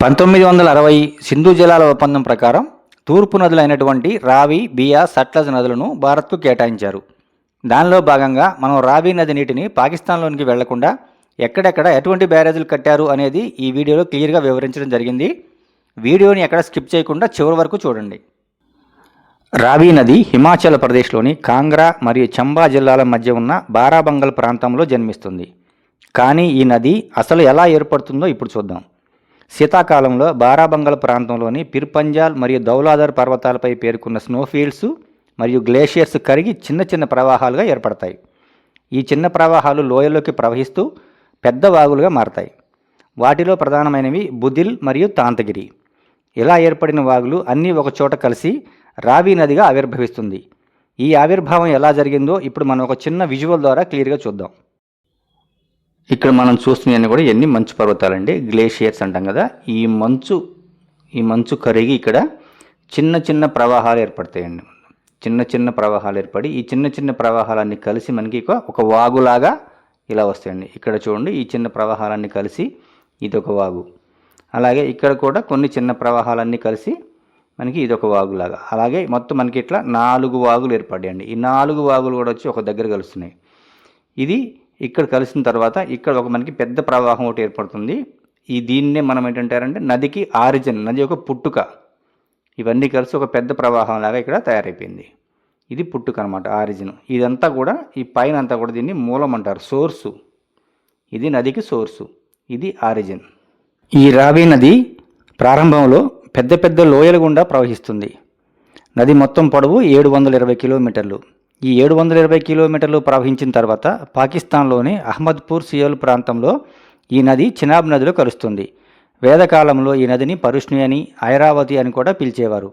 1960 సింధు జలాల ఒప్పందం ప్రకారం తూర్పు నదులైనటువంటి రావి, బియాస్, సట్లెజ్ నదులను భారత్కు కేటాయించారు. దానిలో భాగంగా మనం రావి నది నీటిని పాకిస్తాన్లోనికి వెళ్లకుండా ఎక్కడెక్కడ ఎటువంటి బ్యారేజీలు కట్టారు అనేది ఈ వీడియోలో క్లియర్గా వివరించడం జరిగింది. వీడియోని ఎక్కడ స్కిప్ చేయకుండా చివరి వరకు చూడండి. రావి నది హిమాచల్ ప్రదేశ్లోని కాంగ్రా మరియు చంబా జిల్లాల మధ్య ఉన్న బారాబంగల్ ప్రాంతంలో జన్మిస్తుంది. కానీ ఈ నది అసలు ఎలా ఏర్పడుతుందో ఇప్పుడు చూద్దాం. శీతాకాలంలో బారాబంగల్ ప్రాంతంలోని పిర్పంజాల్ మరియు దౌలాధర్ పర్వతాలపై పేరుకున్న స్నోఫీల్డ్స్ మరియు గ్లేషియర్స్ కరిగి చిన్న చిన్న ప్రవాహాలుగా ఏర్పడతాయి. ఈ చిన్న ప్రవాహాలు లోయలోకి ప్రవహిస్తూ పెద్ద వాగులుగా మారతాయి. వాటిలో ప్రధానమైనవి బుదిల్ మరియు తాంతగిరి. ఇలా ఏర్పడిన వాగులు అన్నీ ఒకచోట కలిసి రావి నదిగా ఆవిర్భవిస్తుంది. ఈ ఆవిర్భావం ఎలా జరిగిందో ఇప్పుడు మనం ఒక చిన్న విజువల్ ద్వారా క్లియర్గా చూద్దాం. ఇక్కడ మనం చూస్తున్నవన్నీ కూడా ఎన్ని మంచు పర్వతాలండి, గ్లేషియర్స్ అంటాం కదా. ఈ మంచు కరిగి ఇక్కడ చిన్న చిన్న ప్రవాహాలు ఏర్పడతాయండి. చిన్న చిన్న ప్రవాహాలు ఏర్పడి ఈ చిన్న చిన్న ప్రవాహాలన్నీ కలిసి మనకి ఒక వాగులాగా ఇలా వస్తాయండి. ఇక్కడ చూడండి, ఈ చిన్న ప్రవాహాలన్నీ కలిసి ఇదొక వాగు. అలాగే ఇక్కడ కూడా కొన్ని చిన్న ప్రవాహాలన్నీ కలిసి మనకి ఇదొక వాగులాగా. అలాగే మొత్తం మనకి ఇట్లా 4 వాగులు ఏర్పడ్డాయండి. ఈ 4 వాగులు కూడా వచ్చి ఒక దగ్గర కలుస్తున్నాయి. ఇది ఇక్కడ కలిసిన తర్వాత ఇక్కడ ఒక మనకి పెద్ద ప్రవాహం ఒకటి ఏర్పడుతుంది. దీన్నే మనం ఏంటంటారంటే నదికి ఆరిజిన్, నది యొక్క పుట్టుక. ఇవన్నీ కలిసి ఒక పెద్ద ప్రవాహం లాగా ఇక్కడ తయారైపోయింది. ఇది పుట్టుక అనమాట, ఆరిజిన్. ఇదంతా కూడా ఈ పైన అంతా కూడా దీన్ని మూలం అంటారు, సోర్సు. ఇది నదికి సోర్సు, ఇది ఆరిజిన్. ఈ రావి నది ప్రారంభంలో పెద్ద పెద్ద లోయల గుండా ప్రవహిస్తుంది. నది మొత్తం పొడవు 720 కిలోమీటర్లు. ఈ 720 కిలోమీటర్లు ప్రవహించిన తర్వాత పాకిస్తాన్లోని అహ్మద్పూర్ సియోల్ ప్రాంతంలో ఈ నది చినాబ్ నదిలో కలుస్తుంది. వేదకాలంలో ఈ నదిని పరుష్ణి అని, ఐరావతి అని కూడా పిలిచేవారు.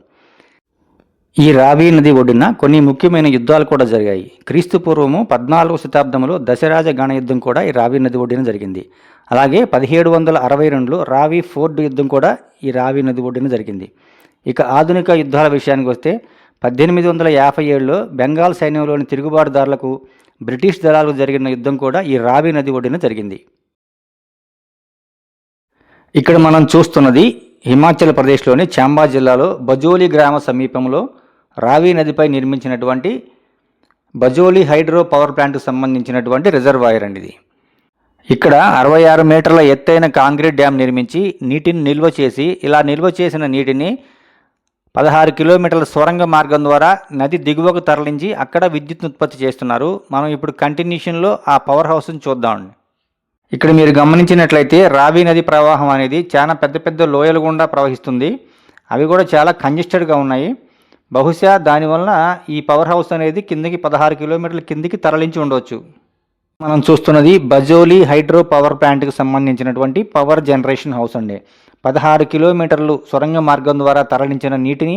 ఈ రావి నది ఒడ్డున కొన్ని ముఖ్యమైన యుద్ధాలు కూడా జరిగాయి. క్రీస్తు పూర్వము 14వ శతాబ్దంలో దశరాజ గణ యుద్ధం కూడా ఈ రావి నది ఒడ్డున జరిగింది. అలాగే 1762లో రావి ఫోర్డ్ యుద్ధం కూడా ఈ రావి నది ఒడ్డున జరిగింది. ఇక ఆధునిక యుద్ధాల విషయానికి వస్తే 1857లో బెంగాల్ సైన్యంలోని తిరుగుబాటుదారులకు బ్రిటిష్ దళాలకు జరిగిన యుద్ధం కూడా ఈ రావి నది ఒడ్డున జరిగింది. ఇక్కడ మనం చూస్తున్నది హిమాచల్ ప్రదేశ్లోని చంబా జిల్లాలో బజోలి గ్రామ సమీపంలో రావి నదిపై నిర్మించినటువంటి బజోలి హైడ్రో పవర్ ప్లాంట్కు సంబంధించినటువంటి రిజర్వాయర్ అండి ఇది. ఇక్కడ 66 మీటర్ల ఎత్తైన కాంక్రీట్ డ్యామ్ నిర్మించి నీటిని నిల్వ చేసి, ఇలా నిల్వ చేసిన నీటిని 16 కిలోమీటర్ల సొరంగ మార్గం ద్వారా నది దిగువకు తరలించి అక్కడ విద్యుత్ ఉత్పత్తి చేస్తున్నారు. మనం ఇప్పుడు కంటిన్యూషన్లో ఆ పవర్ హౌస్ని చూద్దామండి. ఇక్కడ మీరు గమనించినట్లయితే రావి నది ప్రవాహం అనేది చాలా పెద్ద పెద్ద లోయల గుండా ప్రవహిస్తుంది. అవి కూడా చాలా కంజెస్టెడ్గా ఉన్నాయి. బహుశా దానివల్ల ఈ పవర్ హౌస్ అనేది కిందకి 16 కిలోమీటర్ల కిందికి తరలించి ఉండవచ్చు. మనం చూస్తున్నది బజోలి హైడ్రో పవర్ ప్లాంట్కి సంబంధించినటువంటి పవర్ జనరేషన్ హౌస్ అండి. 16 కిలోమీటర్లు సొరంగ మార్గం ద్వారా తరలించిన నీటిని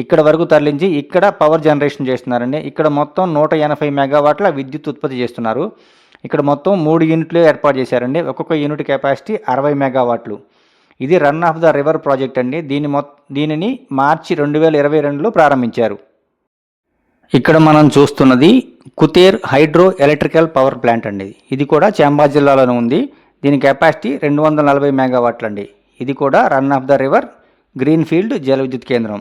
ఇక్కడ వరకు తరలించి ఇక్కడ పవర్ జనరేషన్ చేస్తున్నారండి. ఇక్కడ మొత్తం 180 మెగావాట్ల విద్యుత్ ఉత్పత్తి చేస్తున్నారు. ఇక్కడ మొత్తం 3 యూనిట్లు ఏర్పాటు చేశారండి. ఒక్కొక్క యూనిట్ కెపాసిటీ 60 మెగావాట్లు. ఇది run of the river project అండి. దీనిని మార్చి 2022లో ప్రారంభించారు. ఇక్కడ మనం చూస్తున్నది కుతేర్ హైడ్రో ఎలక్ట్రికల్ పవర్ ప్లాంట్ అండి. ఇది కూడా చంబా జిల్లాలోనే ఉంది. దీని కెపాసిటీ 240 మెగావాట్లు అండి. ఇది కూడా run of the river greenfield జల విద్యుత్ కేంద్రం.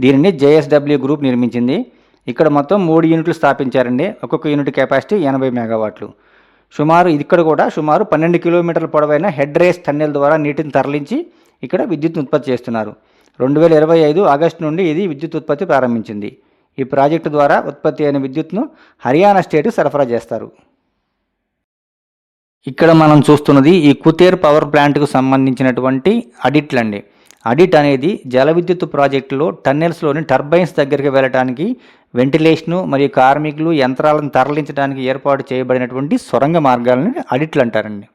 దీనిని JSW గ్రూప్ నిర్మించింది. ఇక్కడ మొత్తం 3 యూనిట్లు స్థాపించారండి. ఒక్కొక్క యూనిట్ కెపాసిటీ 80 మెగావాట్లు. ఇక్కడ కూడా సుమారు 12 కిలోమీటర్ల పొడవైన హెడ్ రేస్ టన్నెల్ ద్వారా నీటిని తరలించి ఇక్కడ విద్యుత్ ఉత్పత్తి చేస్తున్నారు. 2025 ఆగస్టు నుండి ఇది విద్యుత్ ఉత్పత్తి ప్రారంభించింది. ఈ ప్రాజెక్టు ద్వారా ఉత్పత్తి అయిన విద్యుత్ను హర్యానా స్టేట్కు సరఫరా చేస్తారు. ఇక్కడ మనం చూస్తున్నది ఈ కుతేర్ పవర్ ప్లాంట్కు సంబంధించినటువంటి అడిట్లు అండి. అడిట్ అనేది జల విద్యుత్ ప్రాజెక్టులో టన్నెల్స్లోని టర్బైన్స్ దగ్గరికి వెళ్ళడానికి వెంటిలేషను మరియు కార్మికులు యంత్రాలను తరలించడానికి ఏర్పాటు చేయబడినటువంటి సొరంగ మార్గాలని అడిట్లు అంటారండి.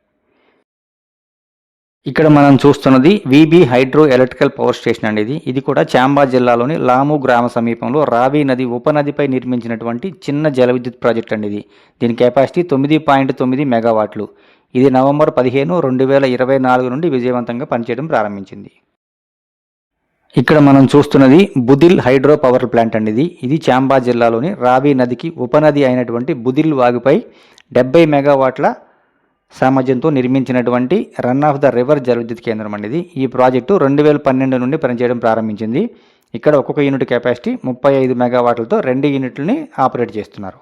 ఇక్కడ మనం చూస్తున్నది VB hydro electrical power station అండి. ఇది కూడా చంబా జిల్లాలోని లాము గ్రామ సమీపంలో రావి నది ఉపనదిపై నిర్మించినటువంటి చిన్న జల విద్యుత్ ప్రాజెక్ట్ అండి. దీని కెపాసిటీ 9.9 మెగావాట్లు. ఇది నవంబర్ 15, 2024 నుండి విజయవంతంగా పనిచేయడం ప్రారంభించింది. ఇక్కడ మనం చూస్తున్నది బుదిల్ హైడ్రో పవర్ ప్లాంట్ అండి. ఇది చంబా జిల్లాలోని రావి నదికి ఉపనది అయినటువంటి బుదిల్ వాగుపై 70 మెగావాట్ల సామర్థ్యంతో నిర్మించినటువంటి రన్ ఆఫ్ ద రివర్ జల విద్యుత్ కేంద్రం అనేది ఈ ప్రాజెక్టు 2012 నుండి పనిచేయడం ప్రారంభించింది. ఇక్కడ ఒక్కొక్క యూనిట్ కెపాసిటీ 35 మెగావాట్లతో 2 యూనిట్లని ఆపరేట్ చేస్తున్నారు.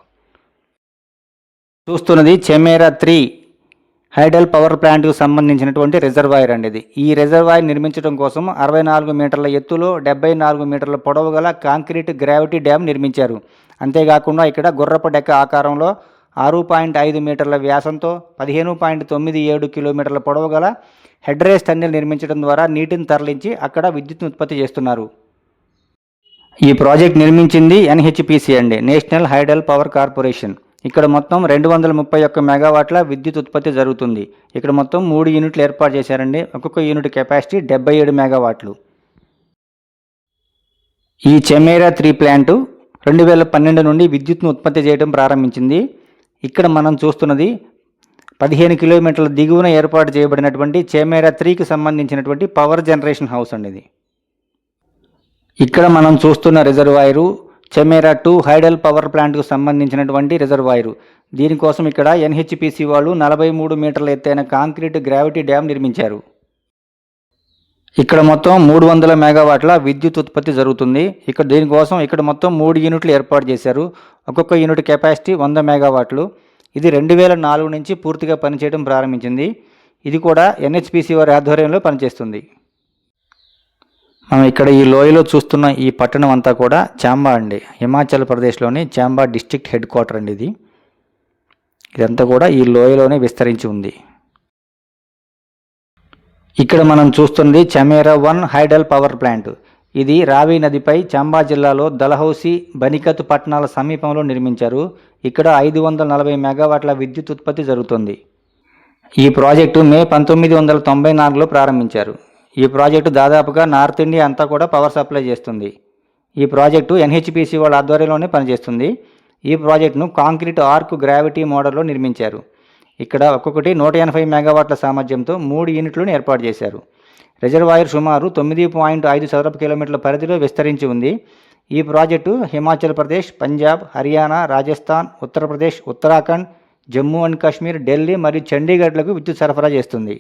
చూస్తున్నది చెమేరా 3 హైడల్ పవర్ ప్లాంట్కు సంబంధించినటువంటి రిజర్వాయర్ అండి. ఈ రిజర్వాయర్ నిర్మించడం కోసం 64 మీటర్ల ఎత్తులో 74 మీటర్ల పొడవు గల కాంక్రీట్ గ్రావిటీ డ్యామ్ నిర్మించారు. అంతేకాకుండా ఇక్కడ గుర్రపు డెక్క ఆకారంలో 6.5 మీటర్ల వ్యాసంతో 15.97 కిలోమీటర్ల పొడవు గల హెడ్ రేస్ టన్నెల్ నిర్మించడం ద్వారా నీటిని తరలించి అక్కడ విద్యుత్ను ఉత్పత్తి చేస్తున్నారు. ఈ ప్రాజెక్ట్ నిర్మించింది ఎన్హెచ్పిసి అండి, నేషనల్ హైడల్ పవర్ కార్పొరేషన్. ఇక్కడ మొత్తం 231 మెగావాట్ల విద్యుత్ ఉత్పత్తి జరుగుతుంది. ఇక్కడ మొత్తం 3 యూనిట్లు ఏర్పాటు చేశారండి. ఒక్కొక్క యూనిట్ కెపాసిటీ 77 మెగావాట్లు. ఈ చెమేరా 3 ప్లాంటు 2012 నుండి విద్యుత్ను ఉత్పత్తి చేయడం ప్రారంభించింది. ఇక్కడ మనం చూస్తున్నది 15 కిలోమీటర్ల దిగువన ఏర్పాటు చేయబడినటువంటి చెమేరా 3కి సంబంధించినటువంటి పవర్ జనరేషన్ హౌస్ అండి ఇది. ఇక్కడ మనం చూస్తున్న రిజర్వాయరు చెమేరా 2 హైడల్ పవర్ ప్లాంట్కు సంబంధించినటువంటి రిజర్వాయరు. దీనికోసం ఇక్కడ ఎన్హెచ్పిసి వాళ్ళు 43 మీటర్ల ఎత్తైన కాంక్రీట్ గ్రావిటీ డ్యామ్ నిర్మించారు. ఇక్కడ మొత్తం 300 మెగావాట్ల విద్యుత్ ఉత్పత్తి జరుగుతుంది. దీనికోసం ఇక్కడ మొత్తం 3 యూనిట్లు ఏర్పాటు చేశారు. ఒక్కొక్క యూనిట్ కెపాసిటీ 100 మెగావాట్లు. ఇది 2004 నుంచి పూర్తిగా పనిచేయడం ప్రారంభించింది. ఇది కూడా ఎన్హెచ్పిసి వారి ఆధ్వర్యంలో పనిచేస్తుంది. మనం ఇక్కడ ఈ లోయలో చూస్తున్న ఈ పట్టణం అంతా కూడా చాంబా అండి, హిమాచల్ ప్రదేశ్లోని చాంబా డిస్ట్రిక్ట్ హెడ్ క్వార్టర్ అండి ఇది. ఇదంతా కూడా ఈ లోయలోనే విస్తరించి ఉంది. ఇక్కడ మనం చూస్తుంది చెమేరా 1 హైడల్ పవర్ ప్లాంట్. ఇది రావి నదిపై చంబా జిల్లాలో దలహౌసి, బనికత్ పట్టణాల సమీపంలో నిర్మించారు. ఇక్కడ 540 మెగావాట్ల విద్యుత్ ఉత్పత్తి జరుగుతుంది. ఈ ప్రాజెక్టు మే 1994లో ప్రారంభించారు. ఈ ప్రాజెక్టు దాదాపుగా నార్త్ ఇండియా అంతా కూడా పవర్ సప్లై చేస్తుంది. ఈ ప్రాజెక్టు ఎన్హెచ్పిసి వాళ్ళ ఆధ్వర్యంలోనే పనిచేస్తుంది. ఈ ప్రాజెక్టును కాంక్రీట్ ఆర్క్ గ్రావిటీ మోడల్లో నిర్మించారు. ఇక్కడ ఒక్కొక్కటి 180 మెగావాట్ల సామర్థ్యంతో 3 యూనిట్లను ఏర్పాటు చేశారు. రిజర్వాయర్ సుమారు 9.5 చదరపు కిలోమీటర్ల పరిధిలో విస్తరించి ఉంది. ఈ ప్రాజెక్టు హిమాచల్ ప్రదేశ్, పంజాబ్, హర్యానా, రాజస్థాన్, ఉత్తరప్రదేశ్, ఉత్తరాఖండ్, జమ్మూ అండ్ కాశ్మీర్, ఢిల్లీ మరియు చండీగఢ్లకు విద్యుత్ సరఫరా చేస్తుంది.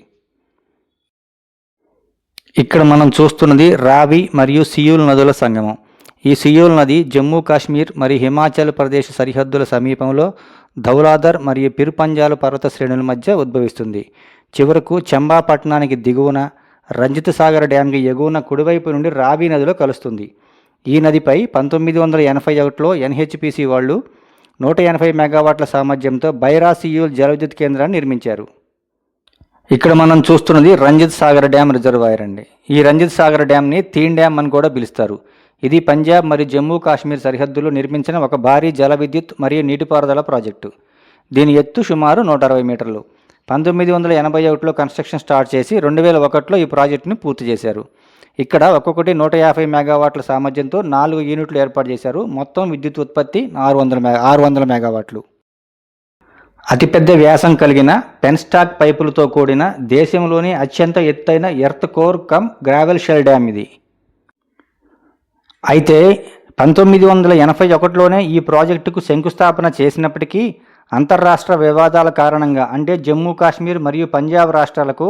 ఇక్కడ మనం చూస్తున్నది రావి మరియు సియూల్ నదుల సంగమం. ఈ సియూల్ నది జమ్మూ కాశ్మీర్ మరియు హిమాచల్ ప్రదేశ్ సరిహద్దుల సమీపంలో ధౌలాధర్ మరియు పిరుపంజాలు పర్వత శ్రేణుల మధ్య ఉద్భవిస్తుంది. చివరకు చంబా పట్టణానికి దిగువన రంజిత్ సాగర్ డ్యాంకి ఎగువన కుడివైపు నుండి రావి నదిలో కలుస్తుంది. ఈ నదిపై 1981లో ఎన్హెచ్పిసి వాళ్ళు 180 మెగావాట్ల సామర్థ్యంతో బైరా సియూల్ జల విద్యుత్ కేంద్రాన్ని నిర్మించారు. ఇక్కడ మనం చూస్తున్నది రంజిత్ సాగర్ డ్యామ్ రిజర్వాయర్ అండి. ఈ రంజిత్ సాగర్ డ్యామ్ని తీన్ డ్యామ్ అని కూడా పిలుస్తారు. ఇది పంజాబ్ మరియు జమ్మూ కాశ్మీర్ సరిహద్దులో నిర్మించిన ఒక భారీ జల విద్యుత్ మరియు నీటిపారుదల ప్రాజెక్టు. దీని ఎత్తు సుమారు 160 మీటర్లు. 1981లో కన్స్ట్రక్షన్ స్టార్ట్ చేసి 2001లో ఈ ప్రాజెక్టుని పూర్తి చేశారు. ఇక్కడ ఒక్కొక్కటి 150 మెగావాట్ల సామర్థ్యంతో 4 యూనిట్లు ఏర్పాటు చేశారు. మొత్తం విద్యుత్ ఉత్పత్తి 600 మెగావాట్లు. అతిపెద్ద వ్యాసం కలిగిన పెన్స్టాక్ పైపులతో కూడిన దేశంలోని అత్యంత ఎత్తైన earth core cum gravel shell dam ఇది. అయితే 1981లోనే ఈ ప్రాజెక్టుకు శంకుస్థాపన చేసినప్పటికీ అంతర్రాష్ట్ర వివాదాల కారణంగా, అంటే జమ్మూ కాశ్మీర్ మరియు పంజాబ్ రాష్ట్రాలకు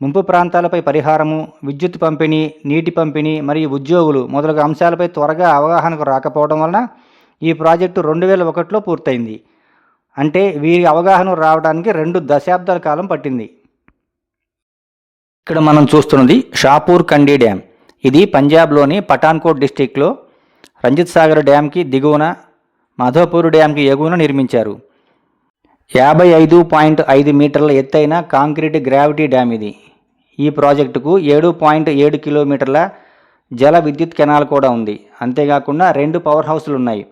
ముంపు ప్రాంతాలపై పరిహారము, విద్యుత్ పంపిణీ, నీటి పంపిణీ మరియు ఉద్యోగులు మొదలగు అంశాలపై త్వరగా అవగాహనకు రాకపోవడం వలన ఈ ప్రాజెక్టు 2001లో పూర్తయింది. అంటే వీరి అవగాహన రావడానికి 2 దశాబ్దాల కాలం పట్టింది. ఇక్కడ మనం చూస్తున్నది షాపూర్ కండి డ్యామ్. ఇది పంజాబ్లోని పఠాన్కోట్ డిస్టిక్లో రంజిత్ సాగర్ డ్యామ్కి దిగువన, మాధోపూర్ డ్యామ్కి ఎగువన నిర్మించారు. 55.5 మీటర్ల ఎత్తైన కాంక్రీట్ గ్రావిటీ డ్యామ్ ఇది. ఈ ప్రాజెక్టుకు 7.7 కిలోమీటర్ల జల విద్యుత్ కెనాల్ కూడా ఉంది. అంతేకాకుండా 2 పవర్ హౌస్లు ఉన్నాయి.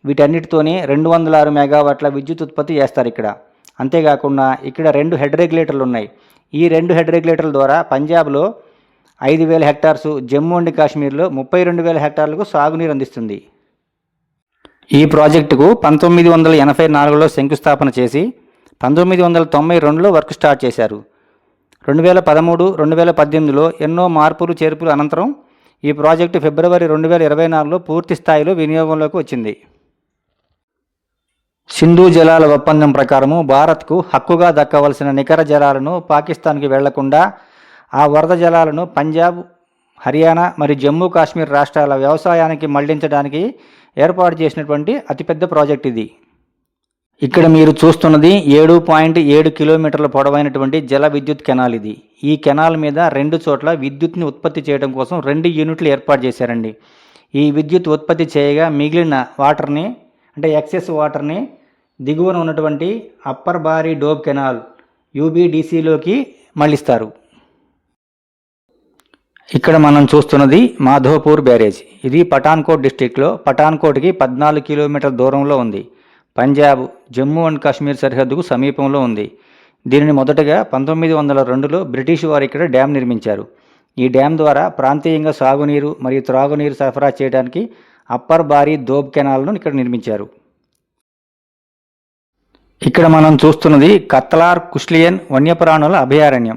వీటన్నిటితోనే 206 మెగావాట్ల విద్యుత్ ఉత్పత్తి చేస్తారు ఇక్కడ. అంతేకాకుండా ఇక్కడ 2 హెడ్ రెగ్యులేటర్లు ఉన్నాయి. ఈ 2 హెడ్ రెగ్యులేటర్ల ద్వారా పంజాబ్లో 5,000 హెక్టార్సు, జమ్మూ అండ్ కాశ్మీర్లో 32,000 హెక్టార్లకు సాగునీరు అందిస్తుంది. ఈ ప్రాజెక్టుకు 1984లో శంకుస్థాపన చేసి 1992లో వర్క్ స్టార్ట్ చేశారు. 2013, 2018లో ఎన్నో మార్పులు చేర్పులు అనంతరం ఈ ప్రాజెక్టు ఫిబ్రవరి 2024లో పూర్తి స్థాయిలో వినియోగంలోకి వచ్చింది. సింధు జలాల ఒప్పందం ప్రకారము భారత్కు హక్కుగా దక్కవలసిన నికర జలాలను పాకిస్తాన్కి వెళ్లకుండా ఆ వరద జలాలను పంజాబ్, హర్యానా మరియు జమ్మూ కాశ్మీర్ రాష్ట్రాల వ్యవసాయానికి మళ్లించడానికి ఏర్పాటు చేసినటువంటి అతిపెద్ద ప్రాజెక్ట్ ఇది. ఇక్కడ మీరు చూస్తున్నది 7.7 కిలోమీటర్ల పొడవైనటువంటి జల విద్యుత్ కెనాల్ ఇది. ఈ కెనాల్ మీద 2 చోట్ల విద్యుత్ని ఉత్పత్తి చేయడం కోసం 2 యూనిట్లు ఏర్పాటు చేశారండి. ఈ విద్యుత్ ఉత్పత్తి చేయగా మిగిలిన వాటర్ని అంటే ఎక్సెస్ వాటర్ని దిగువన ఉన్నటువంటి అప్పర్ బారీ డోబ్ కెనాల్ UBDCలోకి మళ్లిస్తారు. ఇక్కడ మనం చూస్తున్నది మాధోపూర్ బ్యారేజ్. ఇది పఠాన్కోట్ డిస్టిక్లో పఠాన్కోట్కి 14 కిలోమీటర్ల దూరంలో ఉంది. పంజాబ్, జమ్మూ అండ్ కాశ్మీర్ సరిహద్దుకు సమీపంలో ఉంది. దీనిని మొదటగా 1902లో బ్రిటిష్ వారు ఇక్కడ డ్యామ్ నిర్మించారు. ఈ డ్యామ్ ద్వారా ప్రాంతీయంగా సాగునీరు మరియు త్రాగునీరు సరఫరా చేయడానికి అప్పర్ బారీ దోబ్ కెనాల్ను ఇక్కడ నిర్మించారు. ఇక్కడ మనం చూస్తున్నది కత్లార్ కుష్లియన్ వన్యప్రాణుల అభయారణ్యం.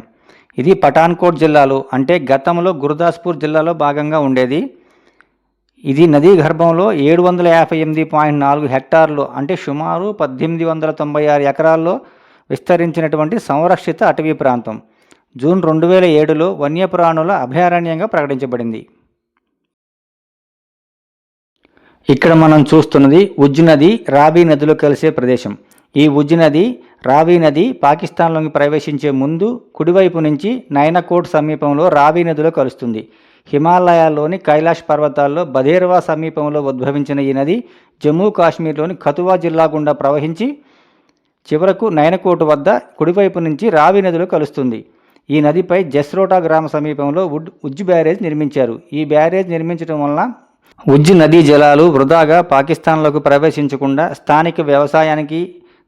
ఇది పఠాన్కోట్ జిల్లాలో అంటే గతంలో గుర్దాస్పూర్ జిల్లాలో భాగంగా ఉండేది. ఇది నదీ గర్భంలో 758.4 హెక్టార్లు అంటే సుమారు 1896 ఎకరాల్లో విస్తరించినటువంటి సంరక్షిత అటవీ ప్రాంతం. జూన్ 2007లో వన్యప్రాణుల అభయారణ్యంగా ప్రకటించబడింది. ఇక్కడ మనం చూస్తున్నది ఉజ్ నది రావి నదిలో కలిసే ప్రదేశం. ఈ ఉజ్ నది రావి నది పాకిస్తాన్లోకి ప్రవేశించే ముందు కుడివైపు నుంచి నైనకోట్ సమీపంలో రావి నదిలో కలుస్తుంది. హిమాలయాల్లోని కైలాష్ పర్వతాల్లో బదేర్వా సమీపంలో ఉద్భవించిన ఈ నది జమ్మూ కాశ్మీర్లోని కతువా జిల్లా గుండా ప్రవహించి చివరకు నైనకోట్ వద్ద కుడివైపు నుంచి రావి నదిలో కలుస్తుంది. ఈ నదిపై జస్రోటా గ్రామ సమీపంలో ఉజ్ బ్యారేజ్ నిర్మించారు. ఈ బ్యారేజ్ నిర్మించడం వలన ఉజ్ నదీ జలాలు వృధాగా పాకిస్తాన్లోకి ప్రవేశించకుండా స్థానిక వ్యవసాయానికి,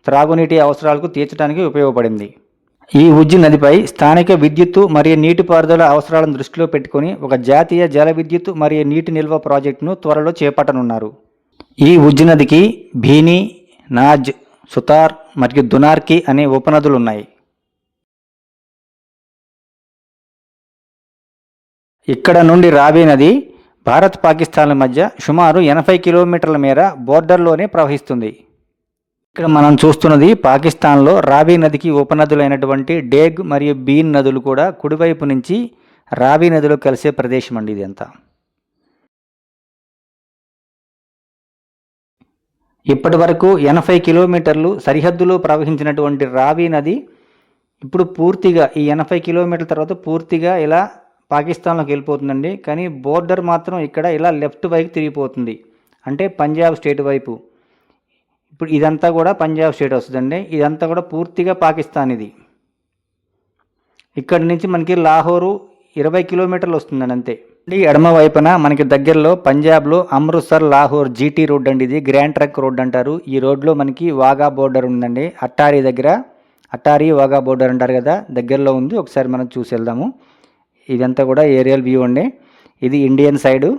త్రాగునీటి అవసరాలకు తీర్చడానికి ఉపయోగపడింది. ఈ ఉజ్ నదిపై స్థానిక విద్యుత్తు మరియు నీటిపారుదల అవసరాలను దృష్టిలో పెట్టుకుని ఒక జాతీయ జల విద్యుత్ మరియు నీటి నిల్వ ప్రాజెక్టును త్వరలో చేపట్టనున్నారు. ఈ ఉజ్ నదికి భీని, నాజ్, సుతార్ మరియు దునార్కి అనే ఉపనదులు ఉన్నాయి. ఇక్కడ నుండి రావి నది భారత్, పాకిస్తాన్ల మధ్య సుమారు 80 కిలోమీటర్ల మేర బోర్డర్లోనే ప్రవహిస్తుంది. ఇక్కడ మనం చూస్తున్నది పాకిస్తాన్లో రావి నదికి ఉపనదులైనటువంటి డేగ్ మరియు బీన్ నదులు కూడా కుడివైపు నుంచి రావి నదిలో కలిసే ప్రదేశం అండి ఇదంతా. ఇప్పటి వరకు 80 కిలోమీటర్లు సరిహద్దులో ప్రవహించినటువంటి రావి నది ఇప్పుడు పూర్తిగా ఈ 80 కిలోమీటర్ల తర్వాత పూర్తిగా ఇలా పాకిస్తాన్లోకి వెళ్ళిపోతుందండి. కానీ బోర్డర్ మాత్రం ఇక్కడ ఇలా లెఫ్ట్ వైపు తిరిగిపోతుంది, అంటే పంజాబ్ స్టేట్ వైపు. ఇప్పుడు ఇదంతా కూడా పంజాబ్ స్టేట్ వస్తుందండి. ఇదంతా కూడా పూర్తిగా పాకిస్తాన్. ఇది ఇక్కడి నుంచి మనకి లాహోరు 20 కిలోమీటర్లు వస్తుందండి అంతే. ఎడమ వైపున మనకి దగ్గరలో పంజాబ్లో అమృత్సర్ లాహోర్ GT రోడ్ అండి. ఇది గ్రాండ్ ట్రంక్ రోడ్ అంటారు. ఈ రోడ్లో మనకి వాఘా బోర్డర్ ఉందండి. అట్టారీ దగ్గర, అట్టారీ వాఘా బోర్డర్ అంటారు కదా, దగ్గరలో ఉంది. ఒకసారి మనం చూసి వెళ్దాము. ఇదంతా కూడా ఏరియల్ వ్యూ అండి. ఇది ఇండియన్ సైడు.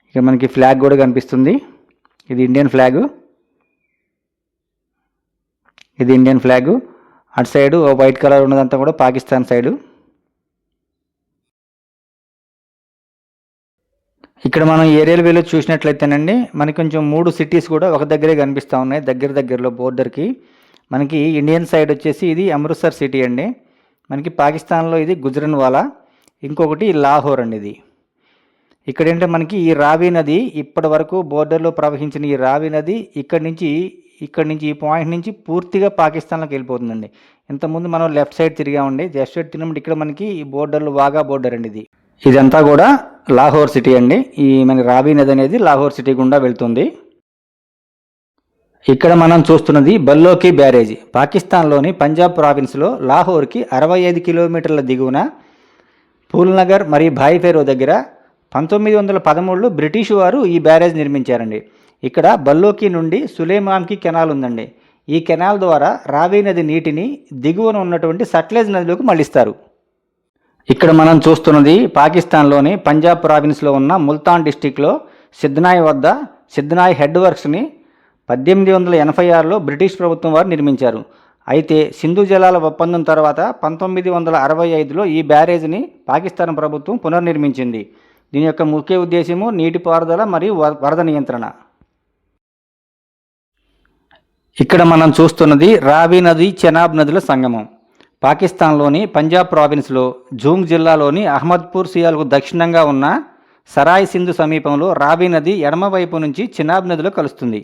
ఇక మనకి ఫ్లాగ్ కూడా కనిపిస్తుంది. ఇది ఇండియన్ ఫ్లాగు. ఇది ఇండియన్ ఫ్లాగు. అటు సైడు వైట్ కలర్ ఉన్నదంతా కూడా పాకిస్తాన్ సైడు. ఇక్కడ మనం ఏరియల్ వేలో చూసినట్లయితేనండి మనకి కొంచెం 3 సిటీస్ కూడా ఒక దగ్గరే కనిపిస్తూ ఉన్నాయి, దగ్గరలో బోర్డర్కి. మనకి ఇండియన్ సైడ్ వచ్చేసి ఇది అమృత్సర్ సిటీ అండి. మనకి పాకిస్తాన్లో ఇది గుజరన్వాలా, ఇంకొకటి లాహోర్ అండి. ఇది ఇక్కడ ఏంటంటే మనకి ఈ రావి నది ఇప్పటి వరకు బోర్డర్లో ప్రవహించిన ఈ రావి నది ఇక్కడి నుంచి ఈ పాయింట్ నుంచి పూర్తిగా పాకిస్తాన్లోకి వెళ్ళిపోతుందండి. ఇంతకుముందు మనం లెఫ్ట్ సైడ్ తిరిగామండి. లెఫ్ట్ సైడ్ తిరిగినప్పుడు ఇక్కడ మనకి ఈ బోర్డర్లో వాఘా బోర్డర్ అండి. ఇదంతా కూడా లాహోర్ సిటీ అండి. ఈ మన రావి నది అనేది లాహోర్ సిటీ గుండా వెళ్తుంది. ఇక్కడ మనం చూస్తున్నది బల్లోకి బ్యారేజ్. పాకిస్తాన్లోని పంజాబ్ ప్రావిన్స్లో లాహోర్కి 65 కిలోమీటర్ల దిగువన పూల్నగర్ మరియు భాయిఫేరో దగ్గర 1913లో బ్రిటిష్ వారు ఈ బ్యారేజ్ నిర్మించారండి. ఇక్కడ బల్లోకి నుండి సులేమాన్కి కెనాల్ ఉందండి. ఈ కెనాల్ ద్వారా రావి నది నీటిని దిగువన ఉన్నటువంటి సట్లెజ్ నదిలోకి మళ్లిస్తారు. ఇక్కడ మనం చూస్తున్నది పాకిస్తాన్లోని పంజాబ్ ప్రావిన్స్లో ఉన్న ముల్తాన్ డిస్టిక్లో సిద్నాయ్ వద్ద సిద్నాయ్ హెడ్ వర్క్స్ని 1886లో బ్రిటిష్ ప్రభుత్వం వారు నిర్మించారు. అయితే సింధు జలాల ఒప్పందం తర్వాత 1965లో ఈ బ్యారేజ్ని పాకిస్తాన్ ప్రభుత్వం పునర్నిర్మించింది. దీని యొక్క ముఖ్య ఉద్దేశము నీటిపారుదల మరియు వరద నియంత్రణ. ఇక్కడ మనం చూస్తున్నది రావి నది చెనాబ్ నదుల సంగమం. పాకిస్తాన్లోని పంజాబ్ ప్రావిన్స్లో జూంగ్ జిల్లాలోని అహ్మద్పూర్ సియాలకు దక్షిణంగా ఉన్న సరాయ్ సింధు సమీపంలో రావి నది ఎడమవైపు నుంచి చెనాబ్ నదిలో కలుస్తుంది.